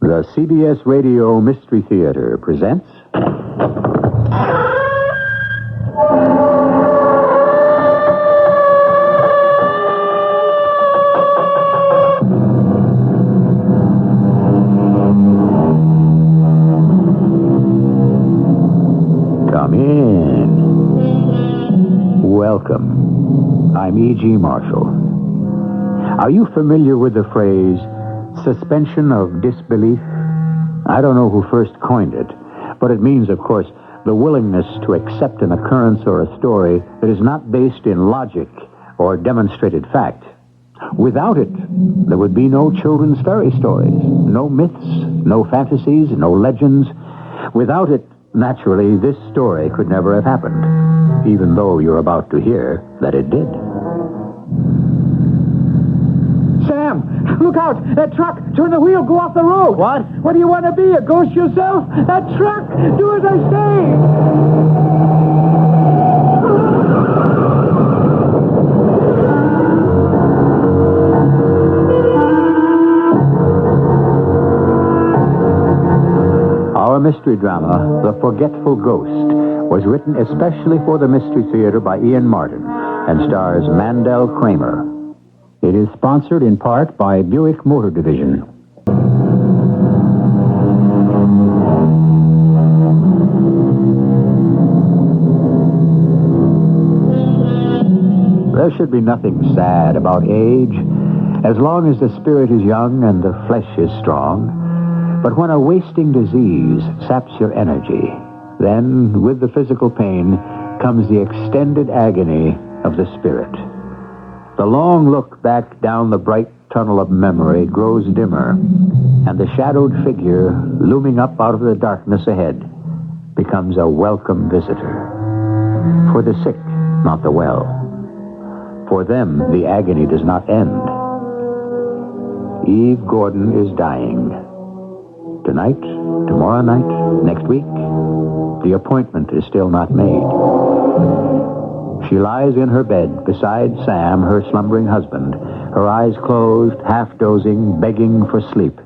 The CBS Radio Mystery Theater presents... Come in. Welcome. I'm E.G. Marshall. Are you familiar with the phrase... suspension of disbelief? I don't know who first coined it, but it means, of course, the willingness to accept an occurrence or a story that is not based in logic or demonstrated fact. Without it, there would be no children's fairy stories, no myths, no fantasies, no legends. Without it, naturally, this story could never have happened, even though you're about to hear that it did. Sam, look out! That truck! Turn the wheel, go off the road! What? What do you want to be, a ghost yourself? That truck! Do as I say! Our mystery drama, The Forgetful Ghost, was written especially for the Mystery Theater by Ian Martin and stars Mandel Kramer. It is sponsored in part by Buick Motor Division. There should be nothing sad about age, as long as the spirit is young and the flesh is strong. But when a wasting disease saps your energy, then, with the physical pain, comes the extended agony of the spirit. The long look back down the bright tunnel of memory grows dimmer, and the shadowed figure looming up out of the darkness ahead becomes a welcome visitor. For the sick, not the well. For them, the agony does not end. Eve Gordon is dying. Tonight, tomorrow night, next week, the appointment is still not made. She lies in her bed beside Sam, her slumbering husband, her eyes closed, half dozing, begging for sleep.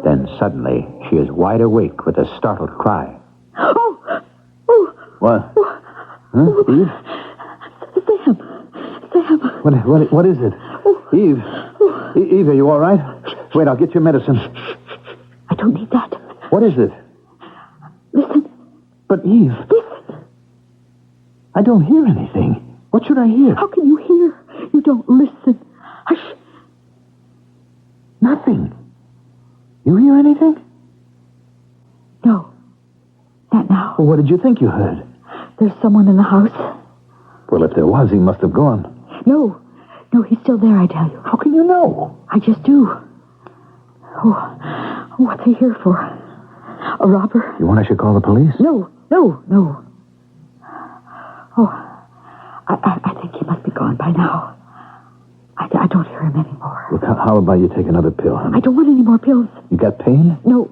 Then suddenly, she is wide awake with a startled cry. Oh! What? Huh? Eve? Sam! What is it? Eve? Eve, are you all right? Wait, I'll get your medicine. I don't need that. What is it? Listen. But Eve... Listen. I don't hear anything. What should I hear? How can you hear? You don't listen. Hush. Nothing. You hear anything? No. Not now. Well, what did you think you heard? There's someone in the house. Well, if there was, he must have gone. No, he's still there, I tell you. How can you know? I just do. Oh, what's he here for? A robber? You want I should call the police? No. Oh, I think he must be gone by now. I don't hear him anymore. Look, how about you take another pill, honey? I don't want any more pills. You got pain? No.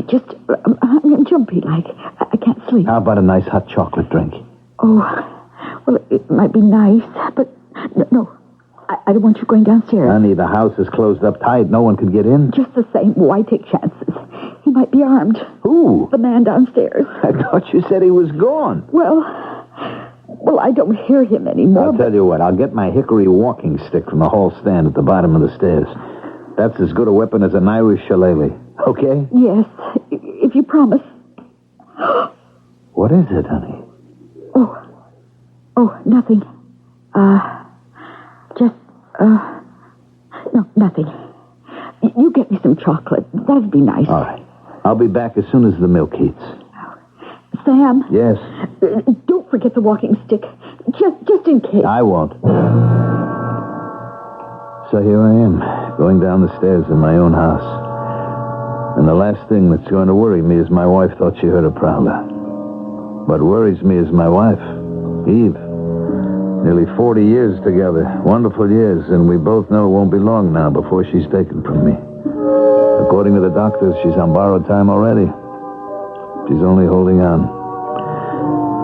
Just, I'm jumpy like. I can't sleep. How about a nice hot chocolate drink? Oh, well, it might be nice, but no. I don't want you going downstairs. Honey, the house is closed up tight. No one can get in. Just the same. Why take chances? He might be armed. Who? The man downstairs. I thought you said he was gone. Well, I don't hear him anymore. I'll tell you what. I'll get my hickory walking stick from the hall stand at the bottom of the stairs. That's as good a weapon as an Irish shillelagh. Okay? Yes, if you promise. What is it, honey? Oh, nothing. No, nothing. You get me some chocolate. That'd be nice. All right. I'll be back as soon as the milk heats. Sam? Yes? Don't forget the walking stick. Just in case. I won't. So here I am, going down the stairs in my own house. And the last thing that's going to worry me is my wife thought she heard a prowler. What worries me is my wife, Eve. Nearly 40 years together. Wonderful years, and we both know it won't be long now before she's taken from me. According to the doctors, she's on borrowed time already. She's only holding on.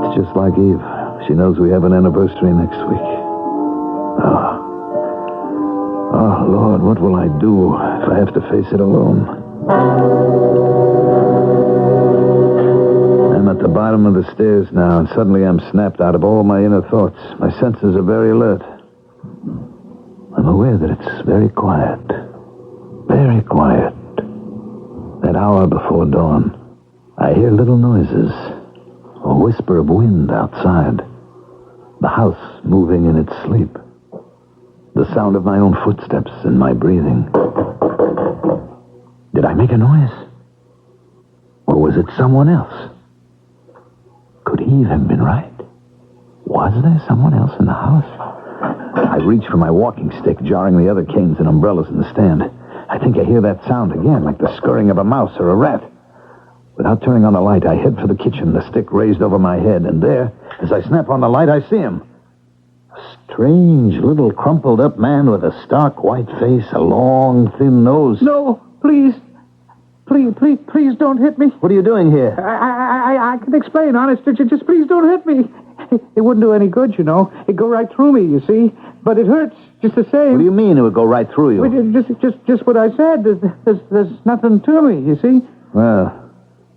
It's just like Eve. She knows we have an anniversary next week. Oh, Lord, what will I do if I have to face it alone? I'm at the bottom of the stairs now, and suddenly I'm snapped out of all my inner thoughts. My senses are very alert. I'm aware that it's very quiet. Very quiet. That hour before dawn, I hear little noises. A whisper of wind outside. The house moving in its sleep. The sound of my own footsteps and my breathing. Did I make a noise? Or was it someone else? Could Eve have been right? Was there someone else in the house? I reach for my walking stick, jarring the other canes and umbrellas in the stand. I think I hear that sound again, like the scurrying of a mouse or a rat. Without turning on the light, I head for the kitchen, the stick raised over my head, and there, as I snap on the light, I see him. A strange, little, crumpled-up man with a stark white face, a long, thin nose. No, please. Please don't hit me. What are you doing here? I can explain, honest. Just please don't hit me. It wouldn't do any good, you know. It'd go right through me, you see. But it hurts just the same. What do you mean it would go right through you? Well, just what I said. There's nothing to me, you see. Well,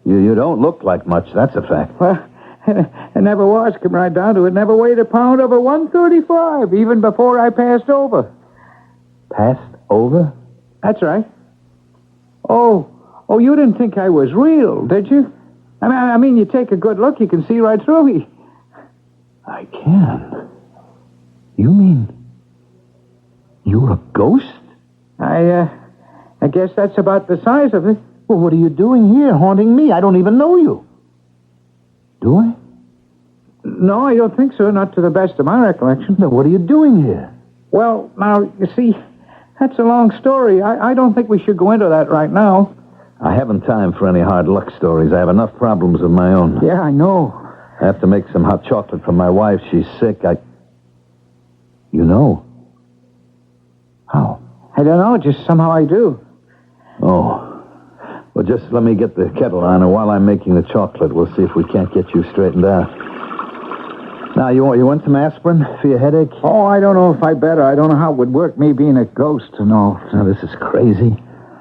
you don't look like much, that's a fact. Well, it never was. Come right down to it. Never weighed a pound over 135, even before I passed over. Passed over? That's right. Oh, you didn't think I was real, did you? I mean, you take a good look, you can see right through me. I can. You mean you're a ghost? I guess that's about the size of it. Well, what are you doing here, haunting me? I don't even know you. Do I? No, I don't think so, not to the best of my recollection. Then what are you doing here? Well, now, you see, that's a long story. I don't think we should go into that right now. I haven't time for any hard luck stories. I have enough problems of my own. Yeah, I know. I have to make some hot chocolate for my wife. She's sick. You know? How? I don't know, just somehow I do. Oh. Well, just let me get the kettle on, and while I'm making the chocolate, we'll see if we can't get you straightened out. Now, you want some aspirin for your headache? Oh, I don't know if I better. I don't know how it would work, me being a ghost and all. Now, this is crazy.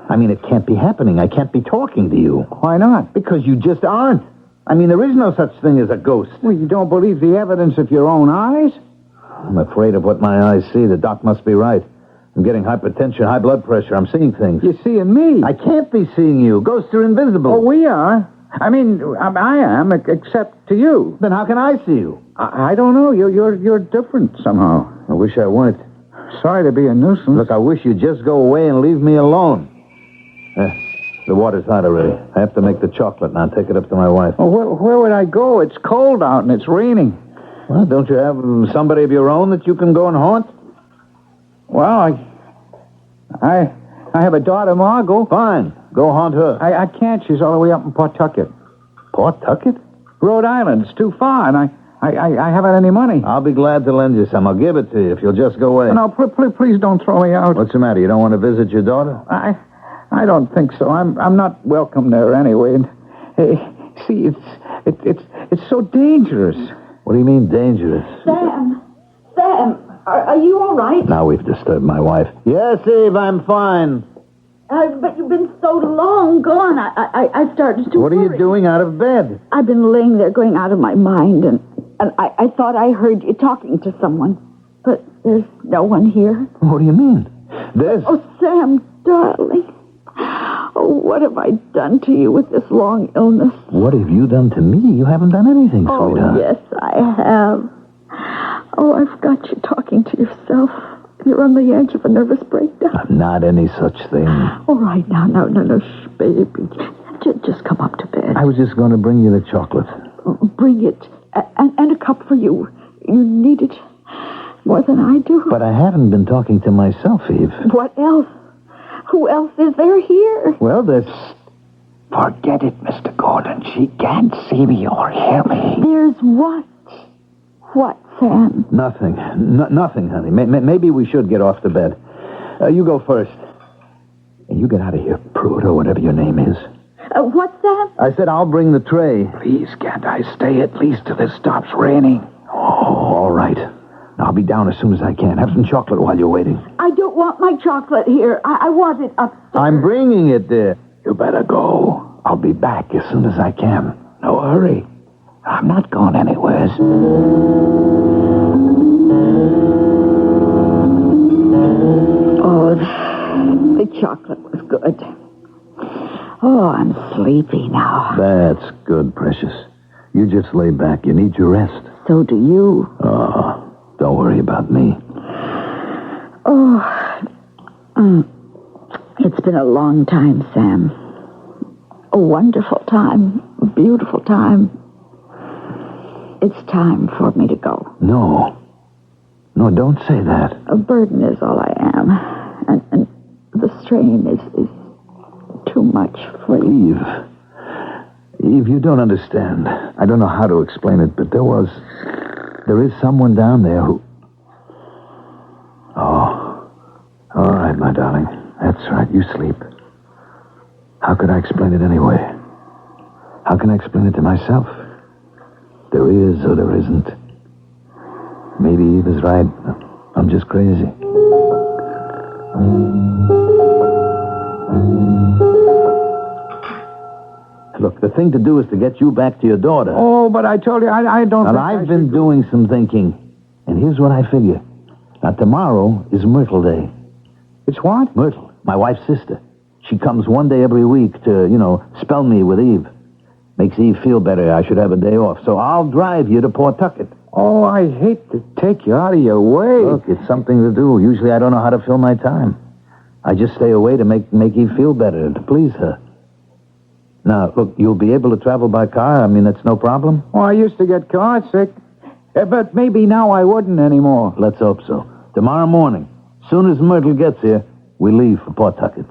I mean, it can't be happening. I can't be talking to you. Why not? Because you just aren't. I mean, there is no such thing as a ghost. Well, you don't believe the evidence of your own eyes? I'm afraid of what my eyes see. The doc must be right. I'm getting hypertension, high blood pressure. I'm seeing things. You're seeing me. I can't be seeing you. Ghosts are invisible. Oh, we are. I mean, I am, except to you. Then how can I see you? I don't know. You're different somehow. I wish I weren't. Sorry to be a nuisance. Look, I wish you'd just go away and leave me alone. The water's hot already. I have to make the chocolate now. Take it up to my wife. Oh, where would I go? It's cold out and it's raining. Well, don't you have somebody of your own that you can go and haunt? Well, I have a daughter, Margot. Fine. Go haunt her. I can't. She's all the way up in Pawtucket. Pawtucket? Rhode Island. It's too far, and I haven't any money. I'll be glad to lend you some. I'll give it to you if you'll just go away. No, please don't throw me out. What's the matter? You don't want to visit your daughter? I don't think so. I'm not welcome there anyway. And, see, it's so dangerous. What do you mean dangerous? Sam, are you all right? Now we've disturbed my wife. Yes, Eve, I'm fine. But you've been so long gone. I started to What are worry. you doing out of bed? I've been laying there going out of my mind, and I thought I heard you talking to someone. But there's no one here. What do you mean? There's... Oh, Sam, darling. Oh, what have I done to you with this long illness? What have you done to me? You haven't done anything, Oh, sweetheart. yes, I have. Oh, I've got you talking to yourself. You're on the edge of a nervous breakdown. Not any such thing. All right, now, shh, baby. Just come up to bed. I was just going to bring you the chocolate. Bring it. And a cup for you. You need it more than I do. But I haven't been talking to myself, Eve. What else? Who else is there here? Well, there's... Forget it, Mr. Gordon. She can't see me or hear me. There's what? What, Sam? Nothing. Nothing, honey. Maybe we should get off to bed. You go first. And you get out of here, Prude, or whatever your name is. What's that? I said I'll bring the tray. Please, can't I stay at least till it stops raining? Oh, all right. I'll be down as soon as I can. Have some chocolate while you're waiting. I don't want my chocolate here. I want it upstairs. I'm bringing it there. You better go. I'll be back as soon as I can. No hurry. I'm not going anywhere. Oh, the chocolate was good. Oh, I'm sleepy now. That's good, precious. You just lay back. You need your rest. So do you. Oh, don't worry about me. Oh, it's been a long time, Sam. A wonderful time. A beautiful time. It's time for me to go. No. No, don't say that. A burden is all I am. And the strain is too much for you. Eve, you don't understand. I don't know how to explain it, but there is someone down there who... Oh. All right, my darling. That's right. You sleep. How could I explain it anyway? How can I explain it to myself? There is or there isn't. Maybe Eve is right. I'm just crazy. Look, the thing to do is to get you back to your daughter. Oh, but I told you, I don't And think I've been doing some thinking. And here's what I figure. Now, tomorrow is Myrtle Day. It's what? Myrtle, my wife's sister. She comes one day every week to, spell me with Eve. Makes Eve feel better. I should have a day off. So I'll drive you to Pawtucket. Oh, I hate to take you out of your way. Look, it's something to do. Usually I don't know how to fill my time. I just stay away to make Eve feel better, to please her. Now, look, you'll be able to travel by car? I mean, that's no problem? Oh, I used to get car sick. But maybe now I wouldn't anymore. Let's hope so. Tomorrow morning, soon as Myrtle gets here, we leave for Pawtucket.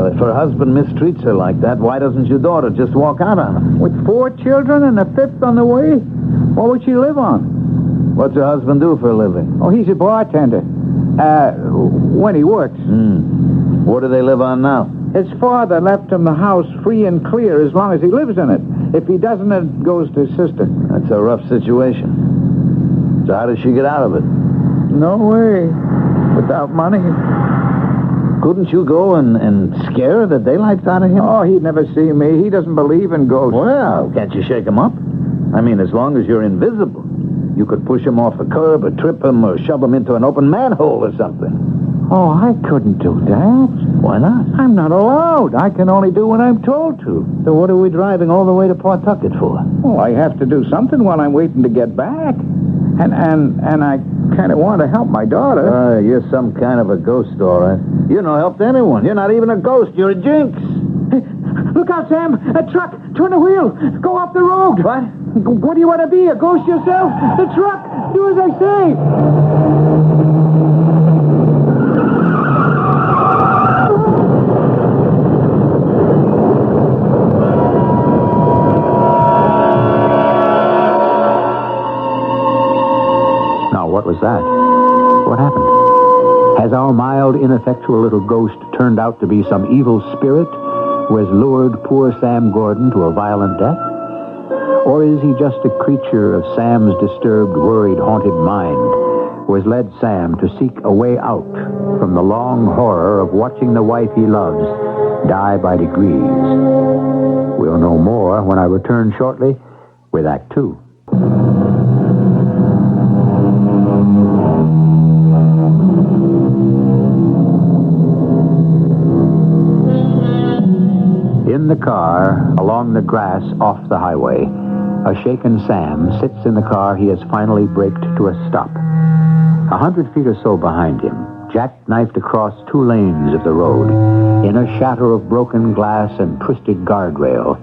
If her husband mistreats her like that, why doesn't your daughter just walk out on him? With 4 children and a 5th on the way? What would she live on? What's her husband do for a living? Oh, he's a bartender. When he works. What do they live on now? His father left him the house free and clear as long as he lives in it. If he doesn't, it goes to his sister. That's a rough situation. So how does she get out of it? No way. Without money. Couldn't you go and scare her the daylights out of him? Oh, he'd never see me. He doesn't believe in ghosts. Well, can't you shake him up? I mean, as long as you're invisible. You could push him off a curb or trip him or shove him into an open manhole or something. Oh, I couldn't do that. Why not? I'm not allowed. I can only do what I'm told to. So what are we driving all the way to Pawtucket for? Oh, I have to do something while I'm waiting to get back. And I kind of want to help my daughter. You're some kind of a ghost, all right. You're no help to anyone. You're not even a ghost. You're a jinx. Look out, Sam. A truck. Turn the wheel. Go off the road. What? What do you want to be, a ghost yourself? The truck. Do as I say. Now, what was that? What happened? Has our mild, ineffectual little ghost turned out to be some evil spirit who has lured poor Sam Gordon to a violent death? Or is he just a creature of Sam's disturbed, worried, haunted mind who has led Sam to seek a way out from the long horror of watching the wife he loves die by degrees? We'll know more when I return shortly with Act Two. In the car, along the grass off the highway, a shaken Sam sits in the car he has finally braked to a stop. 100 feet or so behind him, jackknifed across 2 lanes of the road, in a shatter of broken glass and twisted guardrail,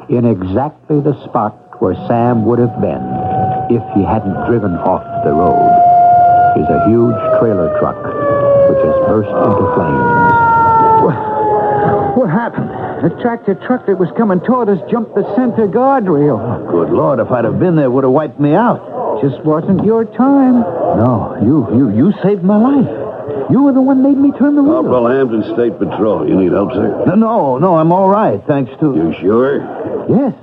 in exactly the spot where Sam would have been if he hadn't driven off the road, is a huge trailer truck which has burst into flames. What happened? The tractor truck that was coming toward us jumped the center guardrail. Good Lord, if I'd have been there, it would have wiped me out. Just wasn't your time. No, you saved my life. You were the one made me turn the wheel. Corporal Hampton State Patrol. You need help, sir? No, I'm all right, thanks to... You sure? Yes.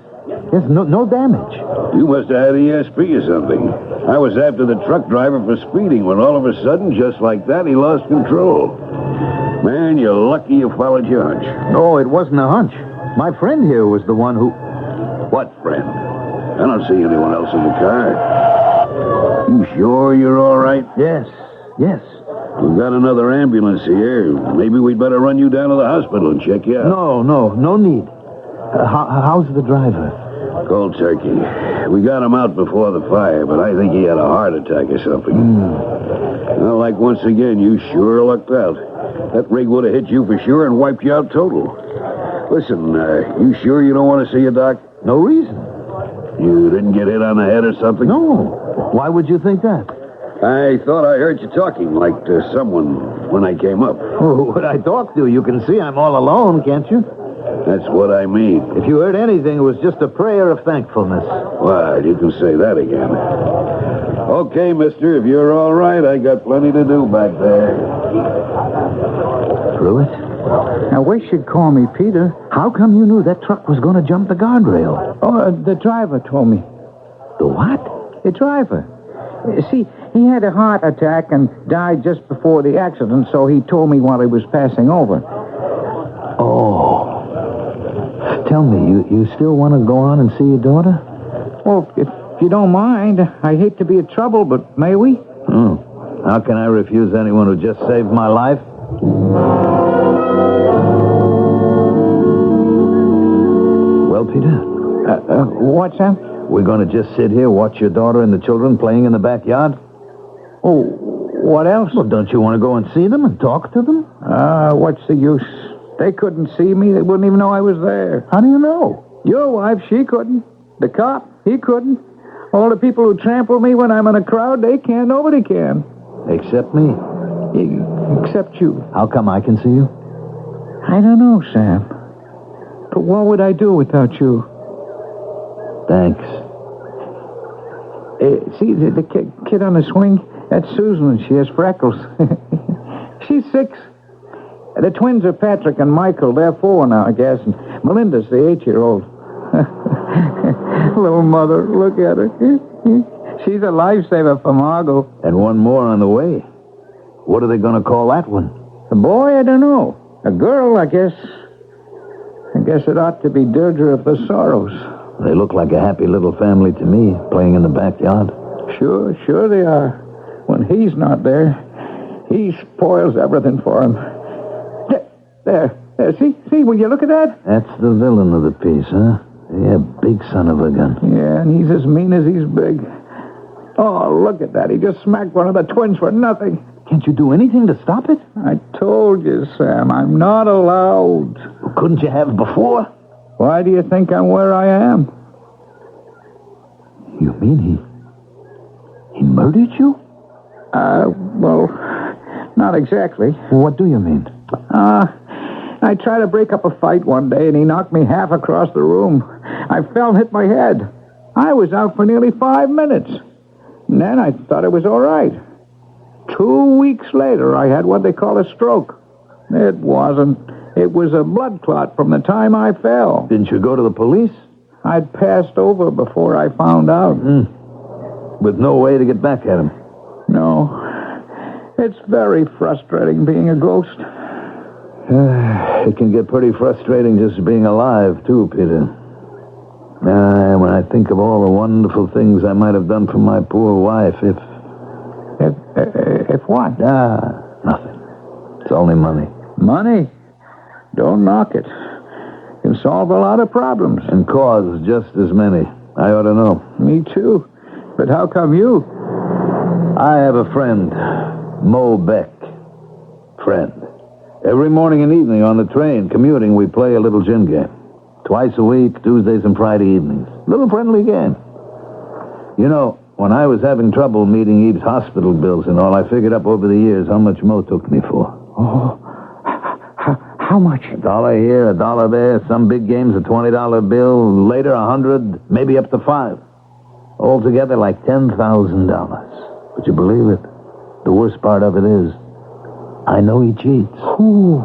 Yes, no damage. You must have had ESP or something. I was after the truck driver for speeding when all of a sudden, just like that, he lost control. Man, you're lucky you followed your hunch. No, it wasn't a hunch. My friend here was the one who... What friend? I don't see anyone else in the car. You sure you're all right? Yes. We've got another ambulance here. Maybe we'd better run you down to the hospital and check you out. No need. How's the driver? Cold turkey. We got him out before the fire, but I think he had a heart attack or something. Well, like once again, you sure lucked out. That rig would have hit you for sure and wiped you out total. Listen, you sure you don't want to see a doc? No reason. You didn't get hit on the head or something? No. Why would you think that? I thought I heard you talking like to someone when I came up. Who would I talk to? You can see I'm all alone, can't you? That's what I mean. If you heard anything, it was just a prayer of thankfulness. Well, you can say that again. Okay, mister, if you're all right, I got plenty to do back there. Through it? I wish you'd call me Peter. How come you knew that truck was going to jump the guardrail? Oh, the driver told me. The what? The driver. See, he had a heart attack and died just before the accident, so he told me while he was passing over. Oh. Tell me, you still want to go on and see your daughter? Well, if you don't mind, I hate to be a trouble, but may we? How can I refuse anyone who just saved my life? Well, Peter? What's that? We're going to just sit here, watch your daughter and the children playing in the backyard? Oh, what else? Well, don't you want to go and see them and talk to them? What's the use? They couldn't see me. They wouldn't even know I was there. How do you know? Your wife, she couldn't. The cop, he couldn't. All the people who trample me when I'm in a crowd, they can. Nobody can. Except me. Except you. How come I can see you? I don't know, Sam. But what would I do without you? Thanks. See, the kid on the swing? That's Susan. She has freckles. She's 6. The twins are Patrick and Michael. They're 4 now, I guess. And Melinda's the 8-year-old. Little mother, look at her. She's a lifesaver for Margot. And one more on the way. What are they going to call that one? A boy, I don't know. A girl, I guess it ought to be Deirdre of the Sorrows. They look like a happy little family to me, playing in the backyard. Sure they are. When he's not there, he spoils everything for him. There. See, will you look at that? That's the villain of the piece, huh? Yeah, big son of a gun. Yeah, and he's as mean as he's big. Oh, look at that. He just smacked one of the twins for nothing. Can't you do anything to stop it? I told you, Sam, I'm not allowed. Well, couldn't you have before? Why do you think I'm where I am? You mean he murdered you? Well, not exactly. What do you mean? I tried to break up a fight one day, and he knocked me half across the room. I fell and hit my head. I was out for nearly 5 minutes. And then I thought it was all right. 2 weeks later, I had what they call a stroke. It wasn't. It was a blood clot from the time I fell. Didn't you go to the police? I'd passed over before I found out. With no way to get back at him? No. It's very frustrating being a ghost. It can get pretty frustrating just being alive, too, Peter. When I think of all the wonderful things I might have done for my poor wife, If what? Nothing. It's only money. Money? Don't knock it. Can solve a lot of problems. And cause just as many. I ought to know. Me too. But how come you? I have a friend, Mo Beck. Friend. Every morning and evening on the train, commuting, we play a little gin game. Twice a week, Tuesdays and Friday evenings. Little friendly game. You know, when I was having trouble meeting Eve's hospital bills and all, I figured up over the years how much Mo took me for. Oh, how much? $1 here, $1 there. Some big games, a $20 bill. Later, 100, maybe up to 5. Altogether, like $10,000. Would you believe it? The worst part of it is, I know he cheats. Ooh,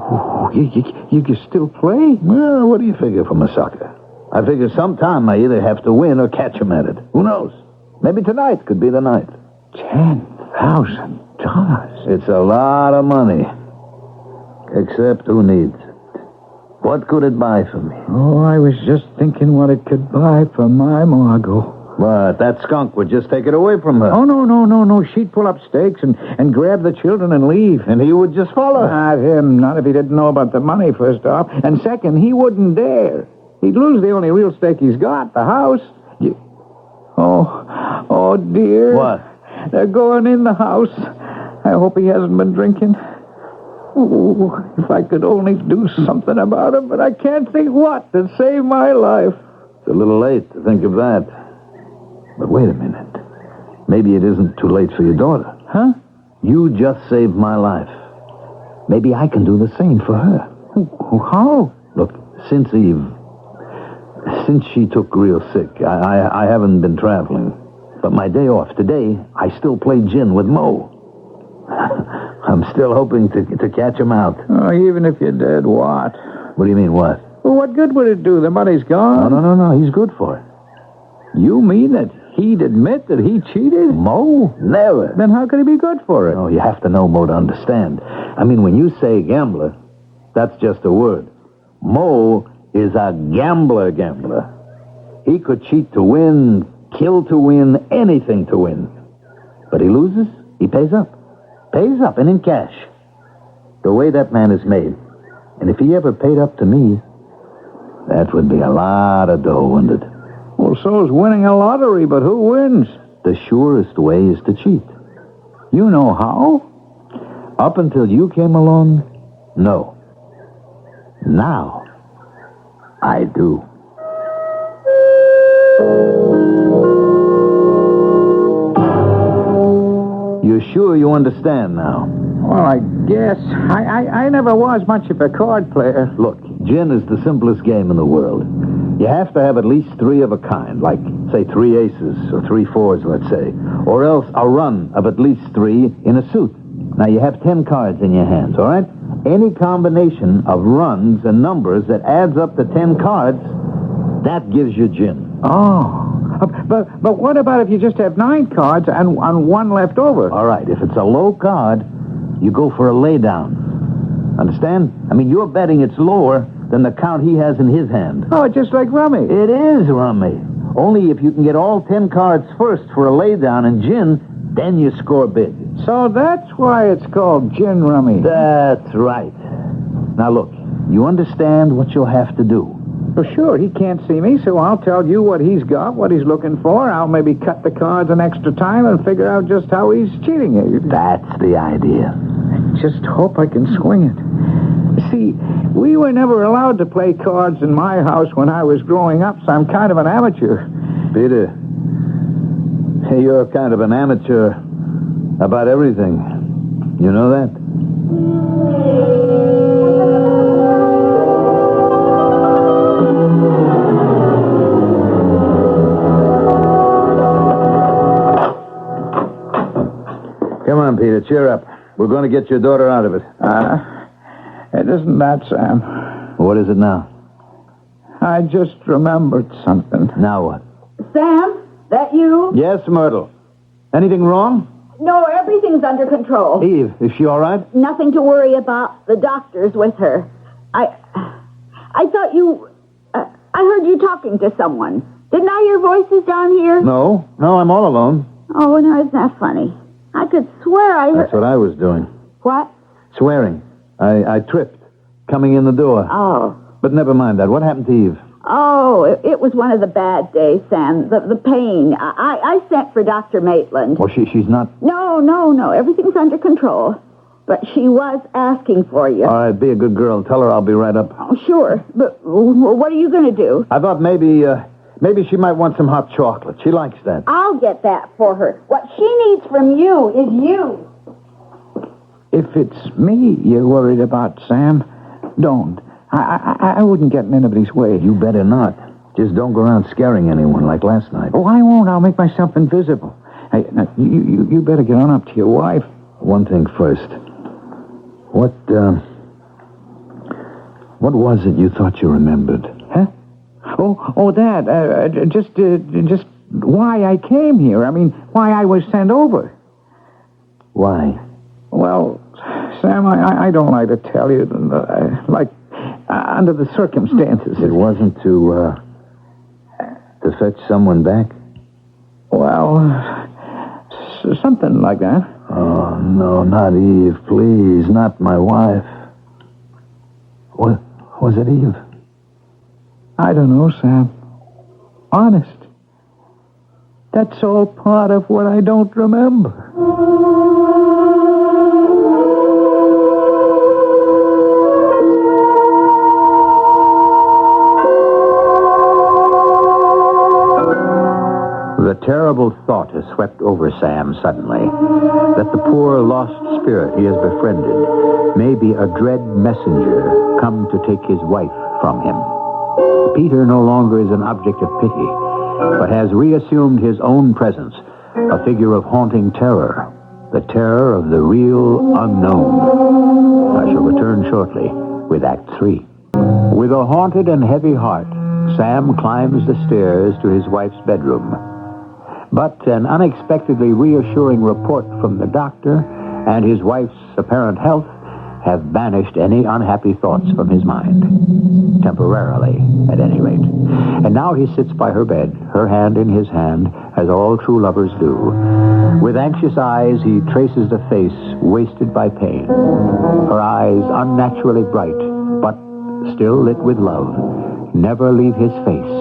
you can still play? Well, what do you figure from a sucker? I figure sometime I either have to win or catch him at it. Who knows? Maybe tonight could be the night. $10,000. It's a lot of money. Except who needs it? What could it buy for me? Oh, I was just thinking what it could buy for my Margot. But that skunk would just take it away from her. Oh, no. She'd pull up stakes and grab the children and leave. And he would just follow. Not him. Not if he didn't know about the money, first off. And second, he wouldn't dare. He'd lose the only real stake he's got, the house. Oh, dear. What? They're going in the house. I hope he hasn't been drinking. Ooh, if I could only do something about it, but I can't think what to save my life. It's a little late to think of that. But wait a minute. Maybe it isn't too late for your daughter. Huh? You just saved my life. Maybe I can do the same for her. How? Look, since she took real sick, I haven't been traveling. But my day off today, I still play gin with Mo. I'm still hoping to catch him out. Oh, even if you did, what? What do you mean, what? Well, what good would it do? The money's gone. No. He's good for it. You mean that he'd admit that he cheated? Mo? Never. Then how could he be good for it? Oh, you have to know Mo to understand. I mean, when you say gambler, that's just a word. Mo is a gambler. He could cheat to win, kill to win, anything to win. But he loses, he pays up. Pays up, and in cash. The way that man is made. And if he ever paid up to me, that would be a lot of dough, wouldn't it? Well, so's winning a lottery, but who wins? The surest way is to cheat. You know how? Up until you came along, no. Now, I do. You're sure you understand now? Well, I guess. I never was much of a card player. Look, gin is the simplest game in the world. You have to have at least three of a kind, like, say, 3 aces or 3 fours, let's say. Or else a run of at least 3 in a suit. Now, you have 10 cards in your hands, all right? Any combination of runs and numbers that adds up to 10 cards, that gives you gin. Oh. But what about if you just have 9 cards and 1 left over? All right, if it's a low card, you go for a laydown. Understand? I mean, you're betting it's lower than the count he has in his hand. Oh, just like rummy. It is rummy. Only if you can get all 10 cards first for a laydown in gin, then you score big. So that's why it's called gin rummy. That's right. Now, look, you understand what you'll have to do. Well, sure, he can't see me, so I'll tell you what he's got, what he's looking for. I'll maybe cut the cards an extra time and figure out just how he's cheating you. That's the idea. I just hope I can swing it. See, we were never allowed to play cards in my house when I was growing up, so I'm kind of an amateur. Peter, you're kind of an amateur about everything. You know that? Come on, Peter, cheer up. We're going to get your daughter out of it. It isn't that, Sam. What is it now? I just remembered something. Now what? Sam, that you? Yes, Myrtle. Anything wrong? No, everything's under control. Eve, is she all right? Nothing to worry about. The doctor's with her. I thought you... I heard you talking to someone. Didn't I hear voices down here? No, I'm all alone. Oh, no, isn't that funny? I could swear I heard... That's what I was doing. What? Swearing. I tripped, coming in the door. Oh. But never mind that. What happened to Eve? Oh, it was one of the bad days, Sam. The pain. I sent for Dr. Maitland. Well, she's not... No. Everything's under control. But she was asking for you. All right, be a good girl. Tell her I'll be right up. Oh, sure. But what are you going to do? I thought maybe she might want some hot chocolate. She likes that. I'll get that for her. What she needs from you is you. If it's me you're worried about, Sam, don't. I wouldn't get in anybody's way. You better not. Just don't go around scaring anyone like last night. Oh, I won't. I'll make myself invisible. Hey, now, you better get on up to your wife. One thing first. What was it you thought you remembered? Huh? Oh, Dad, just why I came here. I mean, why I was sent over. Why? Well, Sam, I don't like to tell you, under the circumstances. It wasn't to fetch someone back? Well, something like that. Oh, no, not Eve, please, not my wife. Was it Eve? I don't know, Sam. Honest. That's all part of what I don't remember. The terrible thought has swept over Sam suddenly, that the poor lost spirit he has befriended may be a dread messenger come to take his wife from him. Peter no longer is an object of pity, but has reassumed his own presence, a figure of haunting terror, the terror of the real unknown. I shall return shortly with Act 3. With a haunted and heavy heart, Sam climbs the stairs to his wife's bedroom. But an unexpectedly reassuring report from the doctor and his wife's apparent health have banished any unhappy thoughts from his mind. Temporarily, at any rate. And now he sits by her bed, her hand in his hand, as all true lovers do. With anxious eyes, he traces the face wasted by pain. Her eyes unnaturally bright, but still lit with love, never leave his face,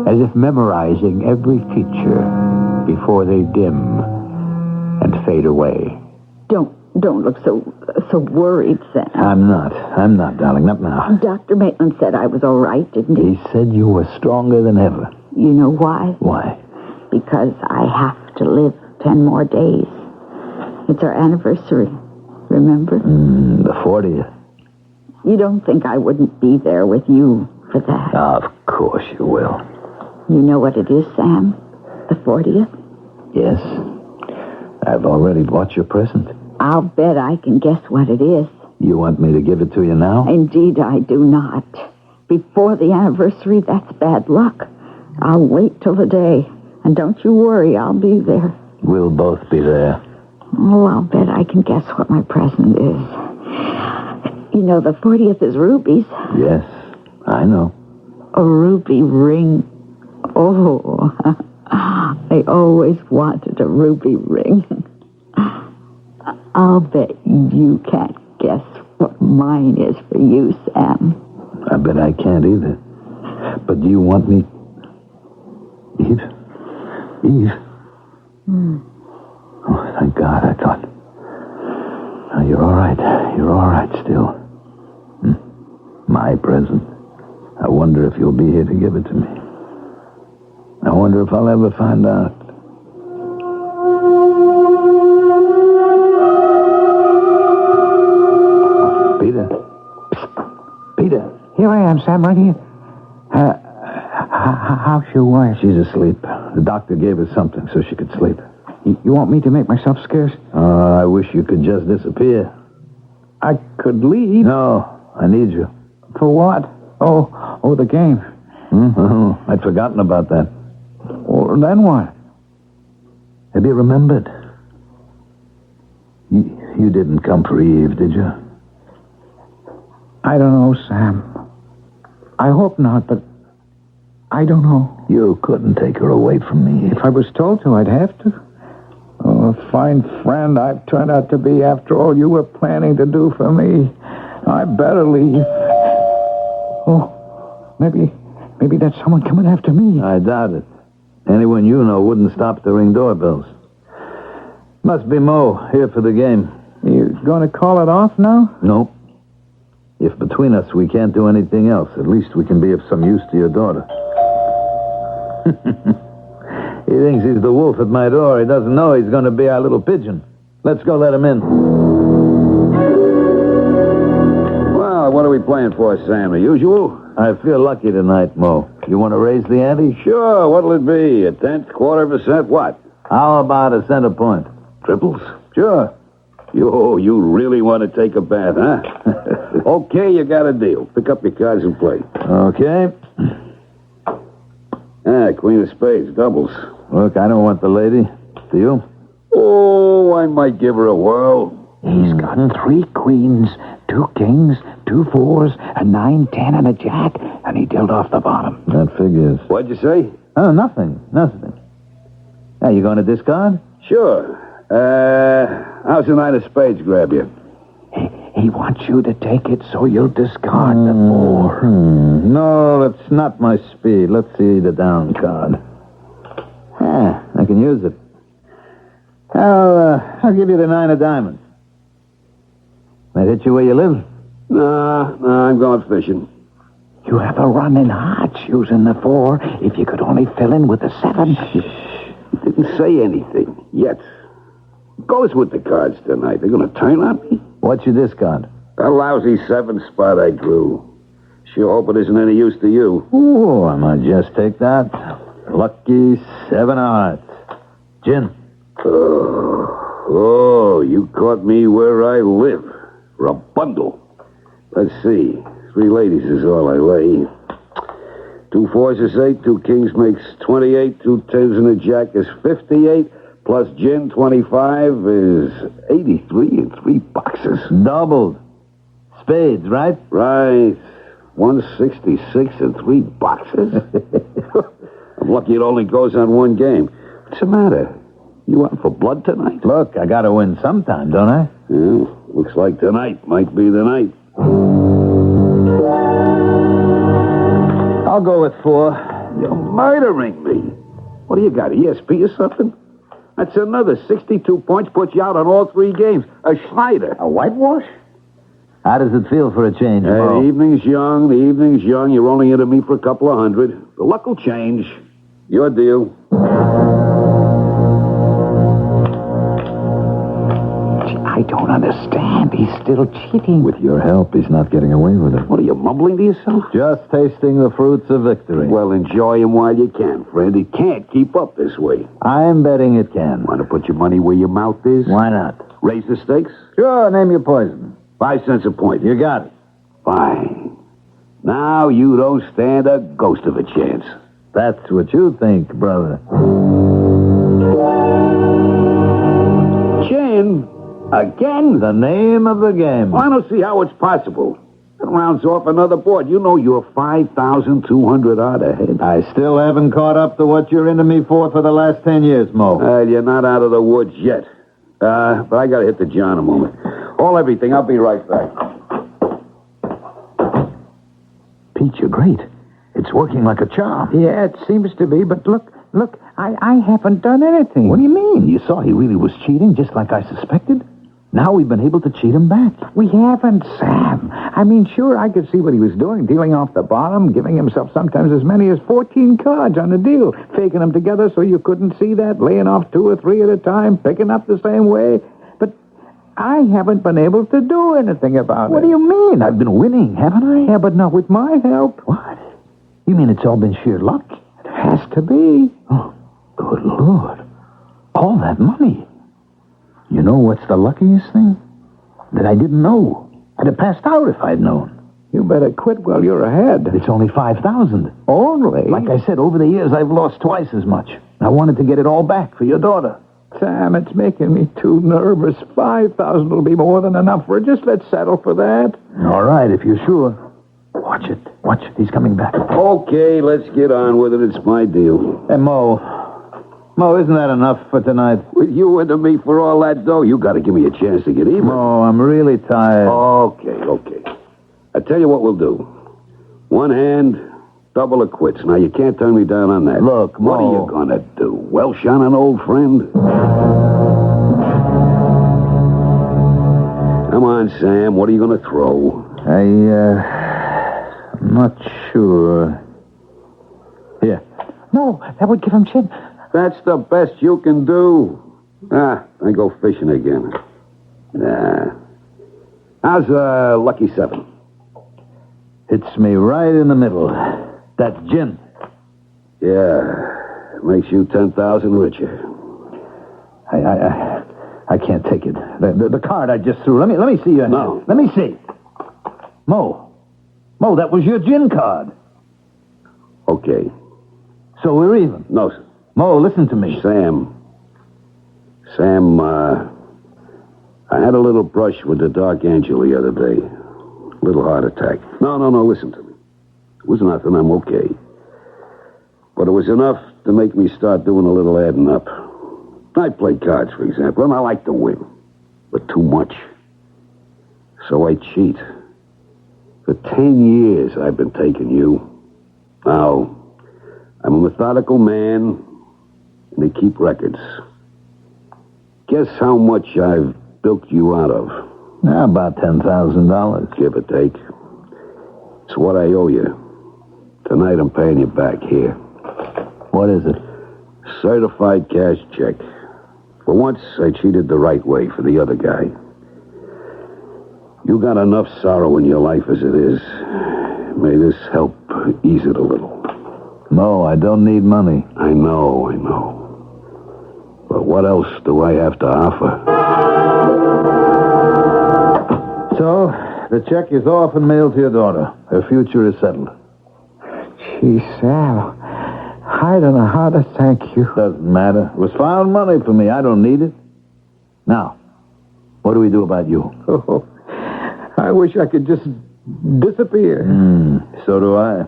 as if memorizing every feature before they dim and fade away. Don't look so worried, Sam. I'm not, darling, not now. Dr. Maitland said I was all right, didn't he? He said you were stronger than ever. You know why? Why? Because I have to live 10 more days. It's our anniversary, remember? The 40th. You don't think I wouldn't be there with you for that? Of course you will. You know what it is, Sam? The 40th? Yes. I've already bought your present. I'll bet I can guess what it is. You want me to give it to you now? Indeed, I do not. Before the anniversary, that's bad luck. I'll wait till the day. And don't you worry, I'll be there. We'll both be there. Oh, I'll bet I can guess what my present is. You know, the 40th is rubies. Yes, I know. A ruby ring. Oh, I always wanted a ruby ring. I'll bet you can't guess what mine is for you, Sam. I bet I can't either. But do you want me... Eve? Oh, thank God, I thought. Oh, you're all right. You're all right still. My present. I wonder if you'll be here to give it to me. I wonder if I'll ever find out. Peter. Here I am, Sam, right here. How's your wife? She's asleep. The doctor gave her something so she could sleep. You want me to make myself scarce? I wish you could just disappear. I could leave. No, I need you. For what? Oh, the game. I'd forgotten about that. Well, then what? Have you remembered? You didn't come for Eve, did you? I don't know, Sam. I hope not, but I don't know. You couldn't take her away from me. If I was told to, I'd have to. Oh, a fine friend I've turned out to be after all you were planning to do for me. I better leave. Oh, maybe that's someone coming after me. I doubt it. Anyone you know wouldn't stop to ring doorbells. Must be Mo, here for the game. You going to call it off now? No. If between us we can't do anything else, at least we can be of some use to your daughter. He thinks he's the wolf at my door. He doesn't know he's going to be our little pigeon. Let's go let him in. Well, what are we playing for, Sam? The usual? I feel lucky tonight, Mo. You want to raise the ante? Sure. What'll it be? A tenth, 1/4%? What? How about a center point? Triples? Sure. You really want to take a bath, huh? Okay, you got a deal. Pick up your cards and play. Okay. Yeah, queen of spades, doubles. Look, I don't want the lady. Do you? Oh, I might give her a whirl. He's got 3 queens, 2 kings, 2 fours, a 9, 10, and a jack, and he dealt off the bottom. That figures. What'd you say? Oh, nothing. Now, you going to discard? Sure. How's the 9 of spades grab you? He wants you to take it so you'll discard the 4. No, that's not my speed. Let's see the down card. I can use it. I'll give you the 9 of diamonds. That hit you where you live? Nah, I'm going fishing. You have a run in hearts using the 4. If you could only fill in with the 7. Didn't say anything yet. Goes with the cards tonight. They're going to turn on me? What's your discard? A lousy 7 spot I drew. Sure hope it isn't any use to you. Oh, I might just take that. Lucky 7 of hearts. Gin. Oh, you caught me where I live. For a bundle. Let's see. 3 ladies is all I lay. 2 fours is 8, 2 kings makes 28, 2 tens and a jack is 58, plus gin 25 is 83 in 3 boxes. Doubled. Spades, right? Right. 166 in 3 boxes? I'm lucky it only goes on 1 game. What's the matter? You out for blood tonight? Look, I gotta win sometime, don't I? Yeah, looks like tonight might be the night. I'll go with 4. You're murdering me. What do you got, ESP or something? That's another 62 points, puts you out on all 3 games. A Schneider. A whitewash? How does it feel for a change, Mo? The evening's young. You're only into me for a couple of hundred. The luck will change. Your deal. I don't understand. He's still cheating. With your help, he's not getting away with it. What are you, mumbling to yourself? Just tasting the fruits of victory. Well, enjoy him while you can, friend. It can't keep up this way. I'm betting it can. Want to put your money where your mouth is? Why not? Raise the stakes? Sure, name your poison. 5 cents a point. You got it. Fine. Now you don't stand a ghost of a chance. That's what you think, brother. Gin? Again? The name of the game. Well, I don't see how it's possible. That rounds off another board. You know you're 5,200 odd ahead. I still haven't caught up to what you're into me for the last 10 years, Mo. You're not out of the woods yet. But I gotta hit the John a moment. Hold everything. I'll be right back. Pete, you're great. It's working like a charm. Yeah, it seems to be, but look, I haven't done anything. What do you mean? You saw he really was cheating, just like I suspected? Now we've been able to cheat him back. We haven't, Sam. I mean, sure, I could see what he was doing, dealing off the bottom, giving himself sometimes as many as 14 cards on the deal, faking them together so you couldn't see that, laying off 2 or 3 at a time, picking up the same way. But I haven't been able to do anything about it. What do you mean? I've been winning, haven't I? Yeah, but not with my help. What? You mean it's all been sheer luck? It has to be. Oh, good Lord. All that money. You know what's the luckiest thing? That I didn't know. I'd have passed out if I'd known. You better quit while you're ahead. It's only 5,000. Only? Like I said, over the years, I've lost twice as much. I wanted to get it all back for your daughter. Sam, it's making me too nervous. 5,000 will be more than enough for it. Just let's settle for that. All right, if you're sure. Watch it. Watch it. He's coming back. Okay, let's get on with it. It's my deal. Hey, Mo, isn't that enough for tonight? With you into me for all that dough, you got to give me a chance to get even. Mo, I'm really tired. Okay. I tell you what we'll do. One hand, double or quits. Now, you can't turn me down on that. Look, Mo. What are you going to do? Welsh on an old friend? Come on, Sam. What are you going to throw? I'm not sure. Here. No, that would give him chin. That's the best you can do. I go fishing again. How's lucky 7? Hits me right in the middle. That's gin. Yeah, makes you 10,000 richer. I can't take it. The card I just threw. Let me see your hand. No. Let me see. Mo, that was your gin card. Okay. So we're even. No, sir. Mo, listen to me. Sam, I had a little brush with the Dark Angel the other day. Little heart attack. No, listen to me. It was nothing. I'm okay. But it was enough to make me start doing a little adding up. I play cards, for example, and I like to win. But too much. So I cheat. For 10 years, I've been taking you. Now, I'm a methodical man, and they keep records. Guess how much I've bilked you out of? About $10,000. Give or take. It's what I owe you. Tonight I'm paying you back here. What is it? Certified cash check. For once, I cheated the right way for the other guy. You got enough sorrow in your life as it is. May this help ease it a little. Mo, I don't need money. I know. But what else do I have to offer? So, the check is off and mailed to your daughter. Her future is settled. Gee, Sam, I don't know how to thank you. Doesn't matter. It was found money for me. I don't need it. Now, what do we do about you? Oh, I wish I could just disappear. So do I.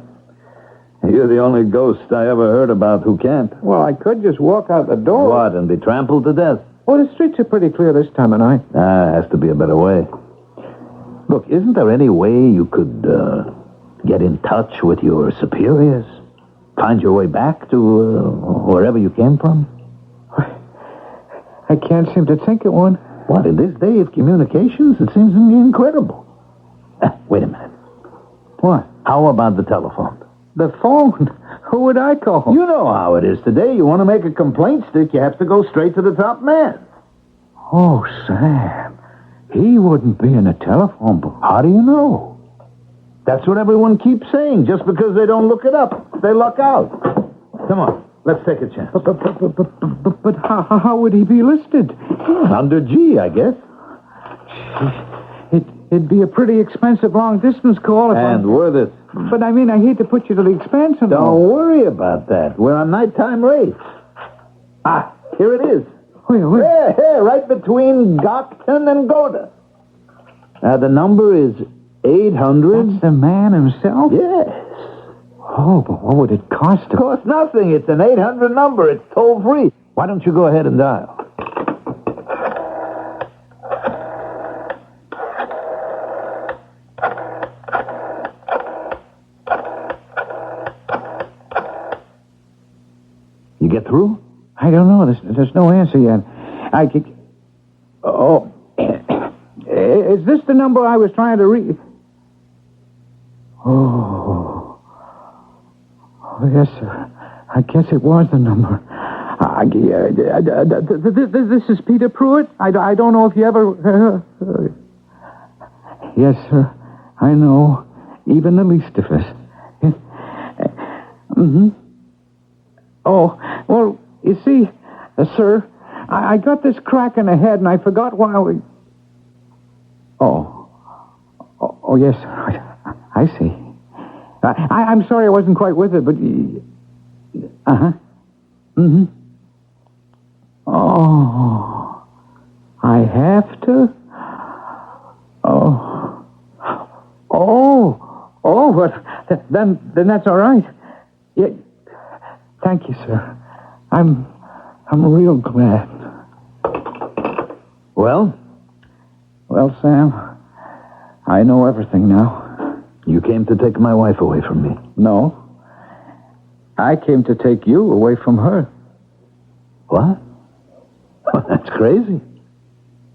You're the only ghost I ever heard about who can't. Well, I could just walk out the door. What, and be trampled to death? Well, the streets are pretty clear this time of night. Has to be a better way. Look, isn't there any way you could get in touch with your superiors? Find your way back to wherever you came from? I can't seem to think of one. What, in this day of communications? It seems to me incredible. Wait a minute. What? How about the telephone? The phone? Who would I call? You know how it is today. You want to make a complaint stick, you have to go straight to the top man. Oh, Sam. He wouldn't be in a telephone book. How do you know? That's what everyone keeps saying. Just because they don't look it up, they luck out. Come on, let's take a chance. But how would he be listed? Under G, I guess. It'd be a pretty expensive long-distance call. And worth it. But, I mean, I hate to put you to the expense of Don't worry about that. We're on nighttime rates. Here it is. Wait. Here, right between Gockton and Goda. The number is 800. That's the man himself? Yes. Oh, but what would it cost him? Costs nothing. It's an 800 number. It's toll-free. Why don't you go ahead and dial? You get through? I don't know. There's no answer yet. Oh. Is this the number I was trying to reach? Oh, yes, sir. I guess it was the number. This is Peter Pruitt. I don't know if you ever... Yes, sir. I know. Even the least of us. Oh, well, you see, sir, I got this crack in the head, and I forgot why we... Oh, yes, sir. I see. I'm sorry I wasn't quite with it, but... Oh, I have to? Oh, but then that's all right. Yeah, thank you, sir. I'm real glad. Well, Sam, I know everything now. you came to take my wife away from me. No. I came to take you away from her. What? Well, that's crazy.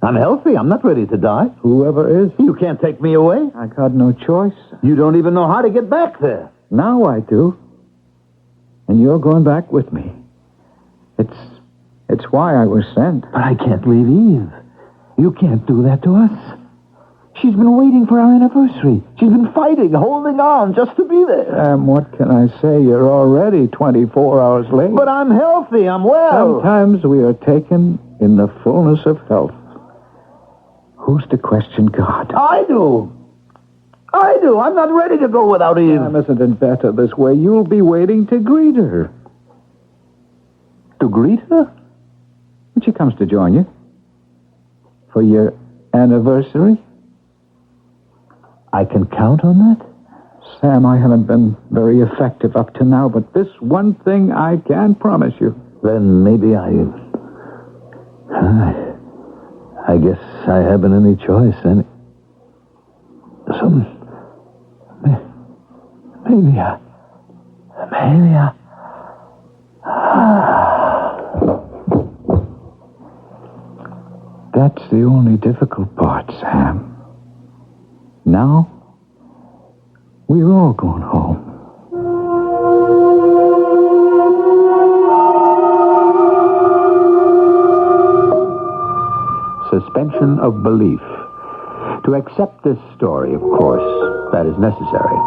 I'm healthy. I'm not ready to die. Whoever is. You can't take me away. I got no choice. You don't even know how to get back there. Now I do. And you're going back with me. It's why I was sent. But I can't leave Eve. You can't do that to us. She's been waiting for our anniversary. She's been fighting, holding on just to be there. What can I say? You're already 24 hours late. But I'm healthy. I'm well. Sometimes we are taken in the fullness of health. Who's to question God? I do. I'm not ready to go without Eve. Isn't it better this way? You'll be waiting to greet her. To greet her? When she comes to join you. For your anniversary. I can count on that? Sam, I haven't been very effective up to now, but this one thing I can promise you. Then maybe I guess I haven't any choice then. Maybe I... That's the only difficult part, Sam. Now, we're all going home. Suspension of belief. To accept this story, of course, that is necessary.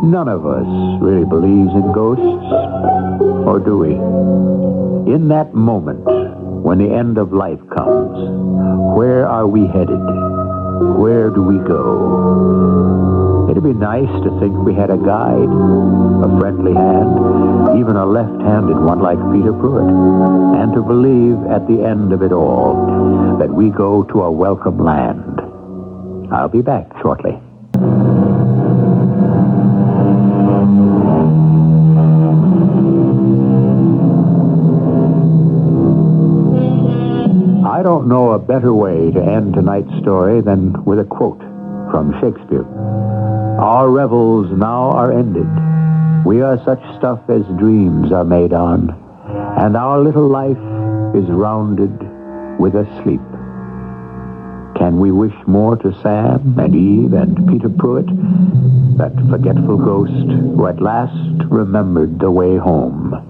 None of us really believes in ghosts, or do we? In that moment, when the end of life comes, where are we headed? Where do we go? It'd be nice to think we had a guide, a friendly hand, even a left-handed one like Peter Pruitt, and to believe at the end of it all that we go to a welcome land. I'll be back shortly. I don't know a better way to end tonight's story than with a quote from Shakespeare. Our revels now are ended. We are such stuff as dreams are made on, and our little life is rounded with a sleep. Can we wish more to Sam and Eve and Peter Pruitt, that forgetful ghost who at last remembered the way home?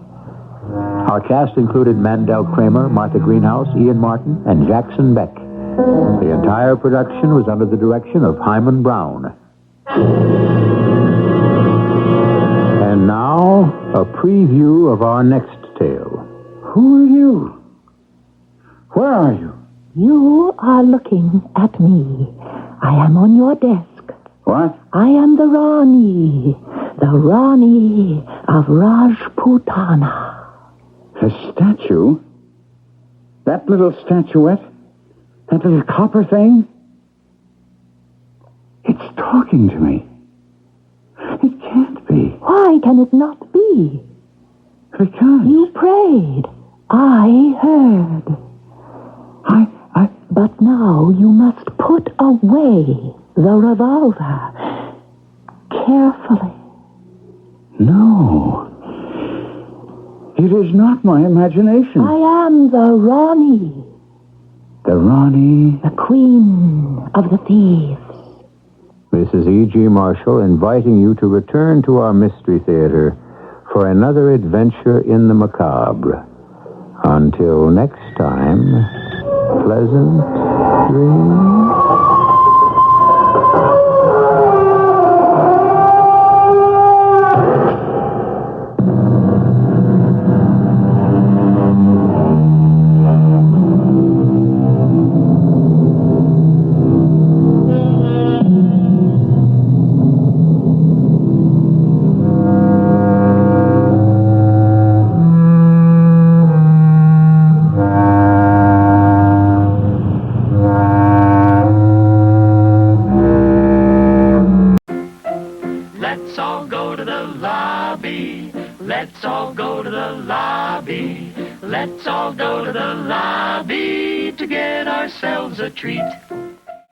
Our cast included Mandel Kramer, Martha Greenhouse, Ian Martin, and Jackson Beck. The entire production was under the direction of Hyman Brown. And now, a preview of our next tale. Who are you? Where are you? You are looking at me. I am on your desk. What? I am the Rani of Rajputana. A statue? That little statuette? That little copper thing? It's talking to me. It can't be. Why can it not be? Because... You prayed. I heard. But now you must put away the revolver. Carefully. No. It is not my imagination. I am the Rani. The Rani? The queen of the thieves. This is E.G. Marshall inviting you to return to our Mystery Theater for another adventure in the macabre. Until next time, pleasant dreams. Let's all go to the lobby. Let's all go to the lobby. Let's all go to the lobby to get ourselves a treat.